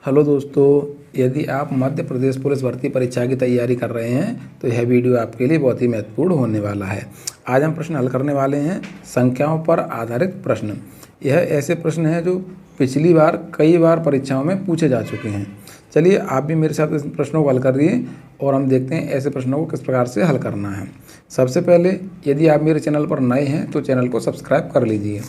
Hello दोस्तों, यदि आप मध्य प्रदेश पुलिस भर्ती परीक्षा की तैयारी कर रहे हैं तो यह वीडियो आपके लिए बहुत ही महत्वपूर्ण होने वाला है। आज हम प्रश्न हल करने वाले हैं संख्याओं पर आधारित प्रश्न। यह ऐसे प्रश्न हैं जो पिछली बार कई बार परीक्षाओं में पूछे जा चुके हैं। चलिए आप भी मेरे साथ इस प्रश्नों को हल करिए और हम देखते हैं ऐसे प्रश्नों को किस प्रकार से हल करना है। सबसे पहले यदि आप मेरे चैनल पर नए हैं तो चैनल को सब्सक्राइब कर लीजिए।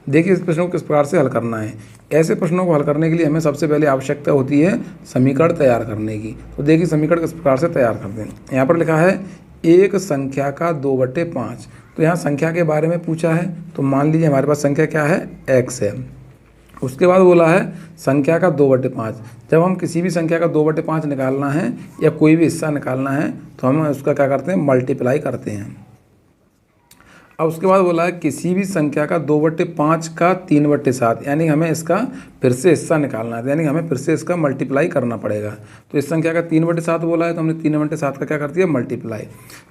देखिए इस प्रश्नों को किस प्रकार से हल करना है। ऐसे प्रश्नों को हल करने के लिए हमें सबसे पहले आवश्यकता होती है समीकरण तैयार करने की। तो देखिए समीकरण किस प्रकार से तैयार करते हैं। यहाँ पर लिखा है एक संख्या का 2/5। तो यहाँ संख्या के बारे में पूछा है, तो मान लीजिए हमारे पास संख्या क्या है, x है। उसके बाद बोला है संख्या का 2/5। जब हम किसी भी संख्या का 2/5 निकालना है या कोई भी हिस्सा निकालना है तो हम उसका क्या करते हैं, मल्टीप्लाई करते हैं। अब उसके बाद बोला है किसी भी संख्या का 2/5 का 3/7, यानी हमें इसका फिर से हिस्सा निकालना है, यानी हमें फिर से इसका मल्टीप्लाई करना पड़ेगा। तो इस संख्या का 3/7 बोला है तो हमने 3/7 का क्या कर दिया, मल्टीप्लाई।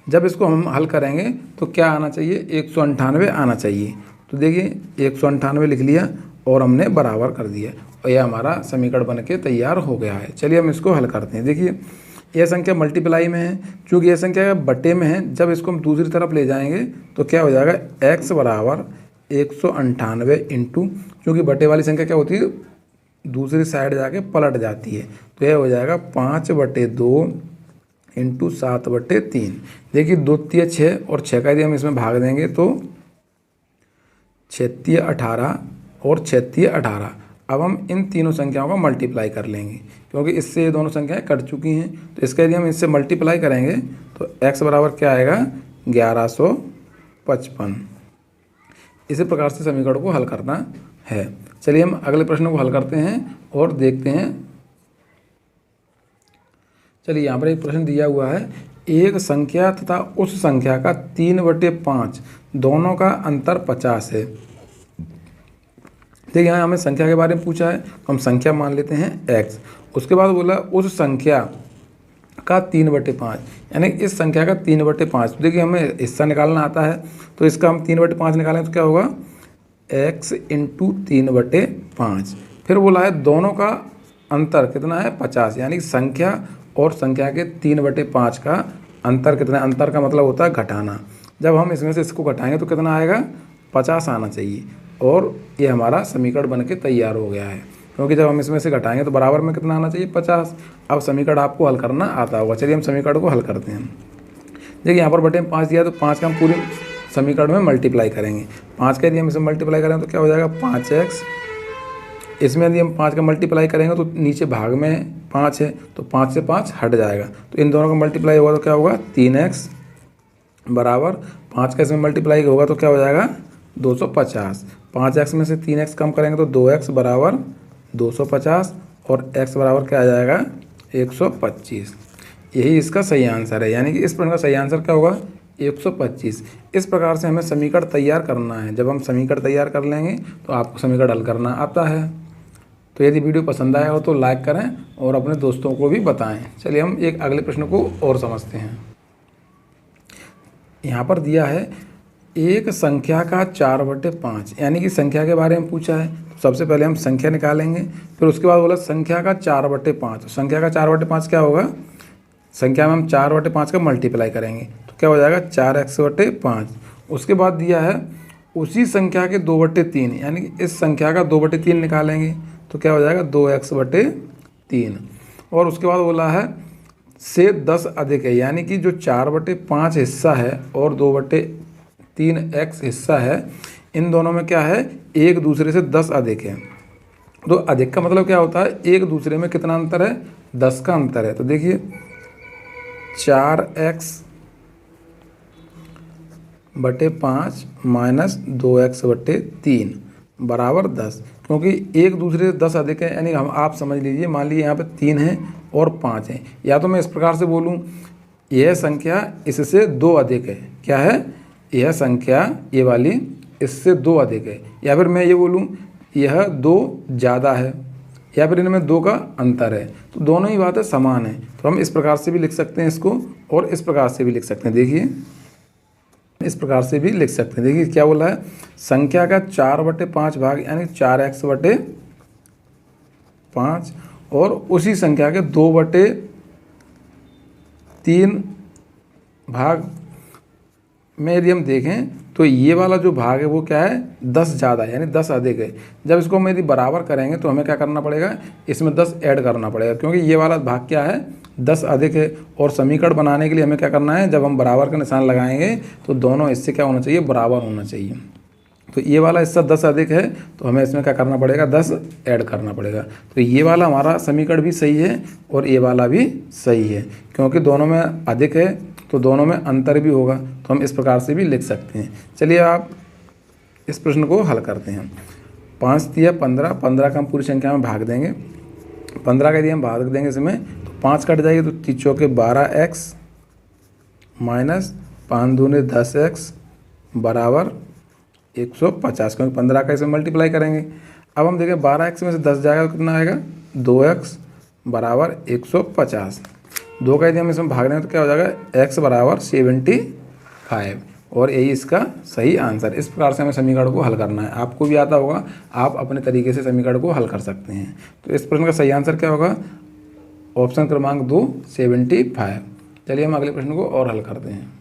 जब इसको हम हल करेंगे तो क्या आना चाहिए, 198 आना चाहिए। तो देखिए 198 लिख लिया और हमने बराबर कर दिया और यह हमारा समीकरण बन के तैयार हो गया है। चलिए हम इसको हल करते हैं। देखिए यह संख्या मल्टीप्लाई में है, चूँकि यह संख्या बटे में है। जब इसको हम दूसरी तरफ ले जाएंगे तो क्या हो जाएगा, x बराबर 198 इंटू, चूँकि बटे वाली संख्या क्या होती है, दूसरी साइड जाके पलट जाती है, तो यह हो जाएगा 5/2 इंटू 7/3। देखिए 2 तिया 6 और 6 का यदि हम इसमें भाग देंगे तो 6 तिया 18 और 6 तिया 18। अब हम इन तीनों संख्याओं का मल्टीप्लाई कर लेंगे, क्योंकि इससे ये दोनों संख्याएं कट चुकी हैं। तो इसका यदि हम इससे मल्टीप्लाई करेंगे तो x बराबर क्या आएगा, 1155। इसी प्रकार से समीकरण को हल करना है। चलिए हम अगले प्रश्न को हल करते हैं और देखते हैं। चलिए यहाँ पर एक प्रश्न दिया हुआ है, एक संख्या तथा उस संख्या का 3/5 दोनों का अंतर 50 है। देखिए यहाँ हमें संख्या के बारे में पूछा है तो हम संख्या मान लेते हैं x। उसके बाद बोला उस संख्या का 3/5, यानी इस संख्या का 3/5। तो देखिए हमें हिस्सा निकालना आता है, तो इसका हम 3/5 निकालें तो क्या होगा, x इंटू 3/5। फिर बोला है दोनों का अंतर कितना है, 50, यानी संख्या और संख्या के 3/5 का अंतर कितना है। अंतर का मतलब होता है घटाना। जब हम इसमें से इसको घटाएंगे तो कितना आएगा, 50 आना चाहिए। और ये हमारा समीकरण बन के तैयार हो गया है, क्योंकि जब हम इसमें से घटाएंगे तो बराबर में कितना आना चाहिए, 50। अब समीकरण आपको हल करना आता होगा। चलिए हम समीकरण को हल करते हैं। देखिए यहाँ पर बटे में 5 दिया तो 5 का हम पूरे समीकरण में मल्टीप्लाई करेंगे। 5 का यदि हम इसे मल्टीप्लाई करें तो क्या हो जाएगा, 5x। इसमें यदि हम 5 का मल्टीप्लाई करेंगे तो नीचे भाग में 5 है तो 5 से 5 हट जाएगा, तो इन दोनों का मल्टीप्लाई होगा तो क्या होगा, 3x बराबर 5 का इसमें मल्टीप्लाई होगा तो क्या हो जाएगा, 250। 5x में से 3x कम करेंगे तो 2x बराबर 250 और x बराबर क्या आ जाएगा, 125। यही इसका सही आंसर है, यानी कि इस प्रश्न का सही आंसर क्या होगा, 125। इस प्रकार से हमें समीकरण तैयार करना है। जब हम समीकरण तैयार कर लेंगे तो आपको समीकरण हल करना आता है। तो यदि वीडियो पसंद आया हो तो लाइक करें और अपने दोस्तों को भी बताएं। चलिए हम एक अगले प्रश्न को और समझते हैं। यहाँ पर दिया है एक संख्या का 4/5, यानी कि संख्या के बारे में पूछा है। तो सबसे पहले हम संख्या निकालेंगे, फिर उसके बाद बोला संख्या का 4/5। तो संख्या का 4/5 क्या होगा, संख्या में हम 4/5 का मल्टीप्लाई करेंगे तो क्या हो जाएगा, 4x/5। उसके बाद दिया है उसी संख्या के 2/3, यानी कि इस संख्या का 2/3 निकालेंगे तो क्या हो जाएगा, 2x/3। और उसके बाद बोला है से 10 अधिक है, यानी कि जो 4/5 हिस्सा है और 2/3x हिस्सा है, इन दोनों में क्या है, एक दूसरे से 10 अधिक है। तो अधिक का मतलब क्या होता है, एक दूसरे में कितना अंतर है, 10 का अंतर है। तो देखिए 4x/5 माइनस 2x/3 बराबर 10, क्योंकि एक दूसरे से 10 अधिक है, यानी हम आप समझ लीजिए, मान लीजिए यहाँ पे 3 है और 5 है। या तो मैं इस प्रकार से बोलूँ, यह संख्या इससे 2 अधिक है, क्या है, यह संख्या ये वाली इससे 2 अधिक है। या फिर मैं ये बोलूँ यह 2 ज़्यादा है, या फिर इनमें 2 का अंतर है। तो दोनों ही बातें समान है। तो हम इस प्रकार से भी लिख सकते हैं इसको और इस प्रकार से भी लिख सकते हैं। देखिए इस प्रकार से भी लिख सकते हैं। देखिए क्या बोला है, संख्या का 4/5 भाग यानी 4x/5 और उसी संख्या के 2/3 भाग में यदि हम देखें तो ये वाला जो भाग है वो क्या है, 10 ज़्यादा है, यानी 10 अधिक है। जब इसको हम यदि बराबर करेंगे तो हमें क्या करना पड़ेगा, इसमें 10 ऐड करना पड़ेगा, क्योंकि ये वाला भाग क्या है, 10 अधिक है। और समीकरण बनाने के लिए हमें क्या करना है, जब हम बराबर का निशान लगाएंगे तो दोनों हिस्से क्या होना चाहिए, बराबर होना चाहिए। तो ये वाला हिस्सा 10 अधिक है तो हमें इसमें क्या करना पड़ेगा, 10 ऐड करना पड़ेगा। तो ये वाला हमारा समीकरण भी सही है और ये वाला भी सही है, क्योंकि दोनों में अधिक है तो दोनों में अंतर भी होगा, तो हम इस प्रकार से भी लिख सकते हैं। चलिए आप इस प्रश्न को हल करते हैं। 5 तिया 15, 15 का हम पूरी संख्या में भाग देंगे। 15 का यदि हम भाग देंगे इसमें तो 5 कट जाएगी, तो 3 चौके 12x माइनस 5 दूने 10x बराबर 150, क्योंकि 15 का इसमें मल्टीप्लाई करेंगे। अब हम देखें 12x में से 10 जाएगा तो कितना आएगा, 2x बराबर 150। 2 का यदि हम इसमें भाग दें तो क्या हो जाएगा, x बराबर 75, और यही इसका सही आंसर। इस प्रकार से हमें समीकरण को हल करना है। आपको भी आता होगा, आप अपने तरीके से समीकरण को हल कर सकते हैं। तो इस प्रश्न का सही आंसर क्या होगा, ऑप्शन क्रमांक 2 75। चलिए हम अगले प्रश्न को और हल करते हैं।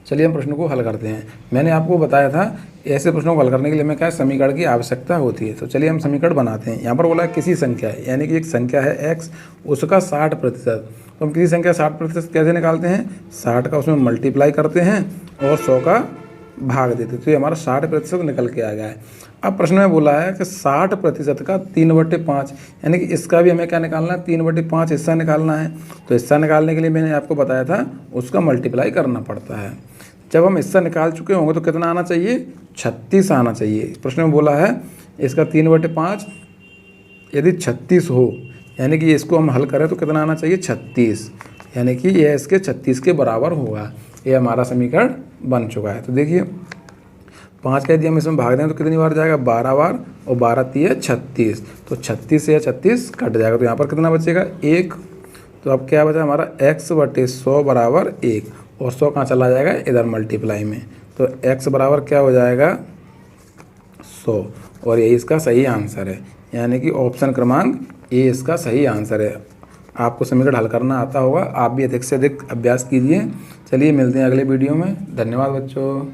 चलिए हम प्रश्न को हल करते हैं। मैंने आपको बताया था ऐसे प्रश्नों को हल करने के लिए हमें क्या समीकरण की आवश्यकता होती है। तो चलिए हम समीकरण बनाते हैं। यहाँ पर बोला है किसी संख्या है, यानी कि एक संख्या है x, उसका 60%। तो हम किसी संख्या 60% कैसे निकालते हैं, 60 का उसमें मल्टीप्लाई करते हैं और 100 का भाग देते हैं, तो ये हमारा 60% निकल के आ गया है। अब प्रश्न में बोला है कि 60% का 3/5, यानी कि इसका भी हमें क्या निकालना है, 3/5 हिस्सा निकालना है। तो हिस्सा निकालने के लिए मैंने आपको बताया था उसका मल्टीप्लाई करना पड़ता है। जब हम हिस्सा निकाल चुके होंगे तो कितना आना चाहिए, 36 आना चाहिए। प्रश्न में बोला है इसका 3/5 यदि 36 हो, यानी कि इसको हम हल करें तो कितना आना चाहिए, 36, यानी कि यह इसके 36 के बराबर होगा। ये हमारा समीकरण बन चुका है। तो देखिए 5 का यदि हम इसमें भाग दें तो कितनी बार जाएगा, 12 बार, और 12 तिया 36, तो 36 से 36 कट जाएगा, तो यहाँ पर कितना बचेगा, 1। तो अब क्या बचा हमारा, x/100 बराबर 1, और 100 कहाँ चला जाएगा, इधर मल्टीप्लाई में, तो x बराबर क्या हो जाएगा, 100, और यही इसका सही आंसर है। यानी कि ऑप्शन क्रमांक ए इसका सही आंसर है। आपको समीकरण हल करना आता होगा, आप भी अधिक से अधिक अभ्यास कीजिए। चलिए मिलते हैं अगले वीडियो में। धन्यवाद बच्चों।